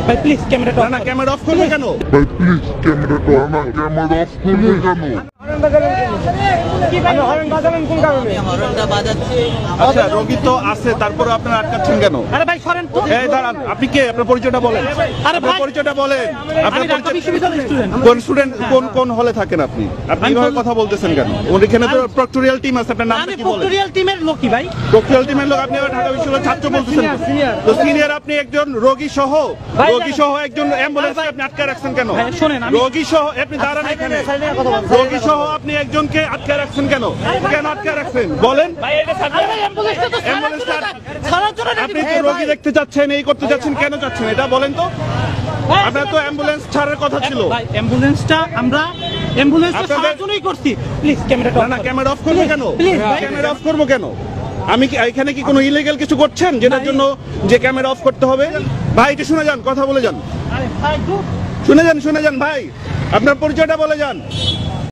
ভাই প্লিজ ক্যামেরাটা না ক্যামেরা অফ করবে কেন? ভাই প্লিজ ক্যামেরাটা ক্যামেরা অফ করবে কেন? আচ্ছা রোগী তো আছে, তারপরে আপনারা আটকাচ্ছেন কেন? আরে ভাই সরেন তো। এই দাঁড়ান, আপনি কে? আপনার পরিচয়টা বলেন। আপনার পরিচয়টা বলেন। আমি ঢাকা বিশ্ববিদ্যালয়ের স্টুডেন্ট। কোন স্টুডেন্ট, কোন হলে থাকেন আপনি? আপনি এইভাবে কথা বলতেছেন কেন? ওখানে তো প্রক্টোরিয়াল টিম আছে, আপনার নামটা আমি কি বলেন? প্রক্টোরিয়াল টিমের লোকই ভাই। প্রক্টোরিয়াল টিমের লোক, আপনি আবার ঢাকা বিশ্ববিদ্যালয়ের ছাত্র বলতেছেন। তো সিনিয়র আপনি একজন রোগী সহ একজন অ্যাম্বুলেন্স আপনি আটকে রাখছেন কেন? ভাই শোনেন, রোগী সহ আপনি দাঁড়ান এখানে। রোগী সহ আপনি একজনকে আটকে রাখছেন কেন? কেন আটকে রাখছেন বলেন? আপনি তো রোগী দেখতে চাচ্ছেন, এই করতে চাচ্ছেন, কেন চাচ্ছেন এটা বলেন তো? আপনার তো অ্যাম্বুলেন্স ছাড়ার কথা ছিল। ভাই অ্যাম্বুলেন্সটা আমরা ছাড়ার জন্যই করছি। প্লিজ ক্যামেরাটা না ক্যামেরা অফ করবো কেন? Please, ভাই। ক্যামেরা অফ করবো কেন? আমি কি এখানে কি কোনো ইলিগাল কিছু করছেন যেটার জন্য যে ক্যামেরা অফ করতে হবে? ভাই এটা শুনে যান, কথা বলে যান, শুনে যান ভাই, আপনার পরিচয়টা বলে যান।